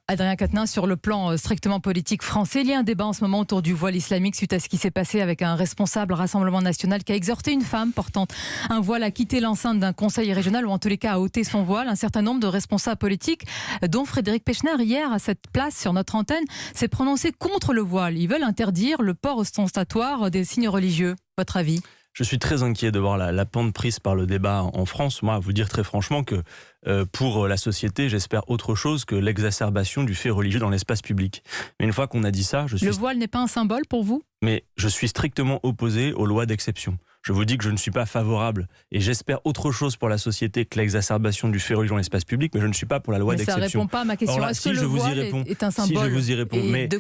Adrien Quatennens, sur le plan strictement politique français, il y a un débat en ce moment autour du voile islamique suite à ce qui s'est passé avec un responsable Rassemblement National qui a exhorté une femme portant un voile à quitter l'enceinte d'un conseil régional ou en tous les cas à ôter son voile. Un certain nombre de responsables politiques, dont Frédéric Pechner, hier à cette place sur notre antenne, s'est prononcé contre le voile. Ils veulent interdire le port ostentatoire des signes religieux. Votre avis ? Je suis très inquiet de voir la pente prise par le débat en France. Moi, à vous dire très franchement que pour la société, j'espère autre chose que l'exacerbation du fait religieux dans l'espace public. Mais une fois qu'on a dit ça, Le voile n'est pas un symbole pour vous ? Mais je suis strictement opposé aux lois d'exception. Je vous dis que je ne suis pas favorable et j'espère autre chose pour la société que l'exacerbation du fait religieux dans l'espace public, mais je ne suis pas pour la loi d'exception. Ça ne répond pas à ma question. Est-ce que le voile est un symbole ? Si, je vous y réponds. Mais de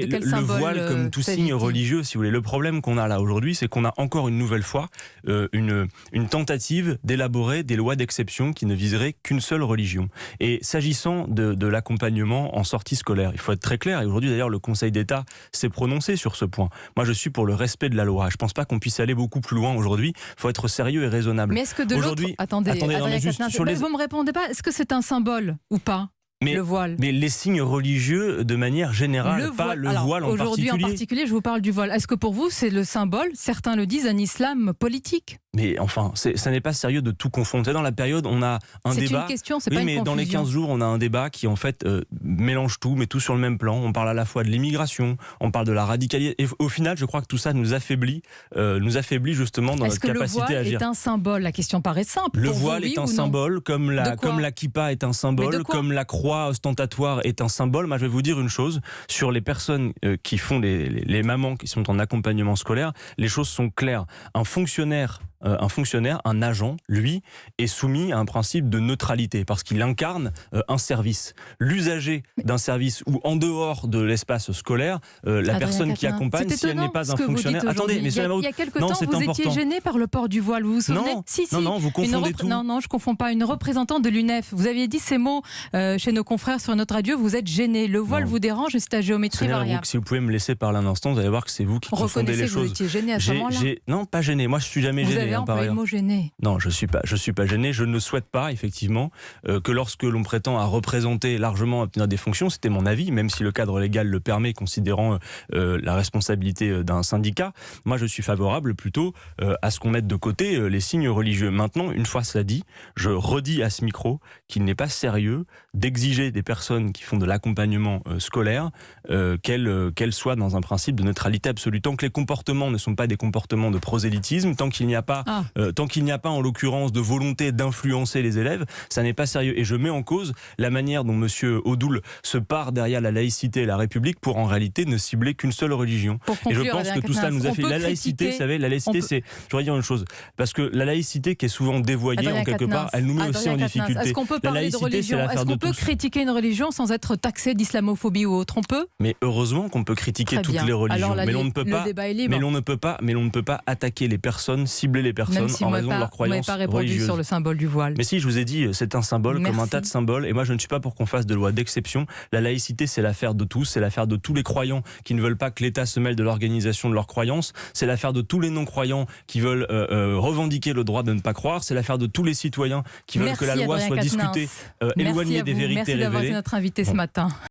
quel symbole le voile, comme tout signe religieux, si vous voulez, le problème qu'on a là aujourd'hui, c'est qu'on a encore une nouvelle fois une tentative d'élaborer des lois d'exception qui ne viseraient qu'une seule religion. Et s'agissant de l'accompagnement en sortie scolaire, il faut être très clair, et aujourd'hui d'ailleurs le Conseil d'État s'est prononcé sur ce point. Moi je suis pour le respect de la loi. Je ne pense pas qu'on puisse aller beaucoup plus loin aujourd'hui. Il faut être sérieux et raisonnable. Mais est-ce que de l'autre... Attendez, vous ne me répondez pas. Est-ce que c'est un symbole ou pas ? Le voile. Mais les signes religieux de manière générale, le voile en particulier. Aujourd'hui en particulier, je vous parle du voile. Est-ce que pour vous, c'est le symbole, certains le disent, un islam politique ? Mais enfin, ça n'est pas sérieux de tout confondre. Dans la période, on a un débat. C'est une question, c'est pas une confusion. Dans les 15 jours, on a un débat qui en fait mélange tout, met tout sur le même plan. On parle à la fois de l'immigration, on parle de la radicalité. Et au final, je crois que tout ça nous affaiblit justement dans notre capacité à agir. Est-ce que le voile est un symbole ? La question paraît simple. Le voile est un symbole, comme la kippa est un symbole, comme la croix ostentatoire est un symbole. Moi, je vais vous dire une chose, sur les personnes qui font les mamans qui sont en accompagnement scolaire, les choses sont claires. Un fonctionnaire, un agent, lui, est soumis à un principe de neutralité parce qu'il incarne un service. L'usager d'un service ou en dehors de l'espace scolaire, la personne qui accompagne, si elle n'est pas un fonctionnaire... Attendez, mais il y a quelque temps, vous étiez gêné par le port du voile, vous vous souvenez ? Non, vous confondez tout. Non, je ne confonds pas. Une représentante de l'UNEF, vous aviez dit ces mots chez nos confrères sur notre radio, vous êtes gêné. Le voile vous dérange, c'est à géométrie variable. Si vous pouvez me laisser parler un instant, vous allez voir que c'est vous qui confondez les choses. Vous étiez gêné à ce moment-là ? Non, pas gêné. Moi, je suis jamais gêné. Vous avez employé le mot gêné. Non, je suis pas gêné. Je ne souhaite pas, effectivement, que lorsque l'on prétend à représenter largement, obtenir des fonctions, c'était mon avis, même si le cadre légal le permet, considérant la responsabilité d'un syndicat. Moi, je suis favorable plutôt à ce qu'on mette de côté les signes religieux. Maintenant, une fois cela dit, je redis à ce micro qu'il n'est pas sérieux d'exiger des personnes qui font de l'accompagnement scolaire qu'elles soient dans un principe de neutralité absolue. Tant que les comportements ne sont pas des comportements de prosélytisme, tant qu'il n'y a pas en l'occurrence de volonté d'influencer les élèves, ça n'est pas sérieux. Et je mets en cause la manière dont M. Odoul se part derrière la laïcité et la République pour en réalité ne cibler qu'une seule religion. Et je pense que tout ça nous a fait... La laïcité, vous savez, c'est... Je voudrais dire une chose, parce que la laïcité qui est souvent dévoyée en quelque part, elle nous met aussi en difficulté. Est-ce qu'on peut parler de religion ? Est-ce qu'on peut critiquer une religion sans être taxé d'islamophobie ou autre ? On peut ? Mais heureusement qu'on peut critiquer toutes les religions. Alors, mais on ne peut pas attaquer les personnes, cibler les personnes en raison de leurs croyances religieuses. Vous m'avez pas répondu sur le symbole du voile. Mais si, je vous ai dit, c'est un symbole comme un tas de symboles. Et moi, je ne suis pas pour qu'on fasse de loi d'exception. La laïcité, c'est l'affaire de tous. C'est l'affaire de tous les croyants qui ne veulent pas que l'État se mêle de l'organisation de leurs croyances. C'est l'affaire de tous les non-croyants qui veulent revendiquer le droit de ne pas croire. C'est l'affaire de tous les citoyens qui veulent que la loi soit discutée, éloignée des vérités révélées. Merci d'avoir été notre invité ce matin.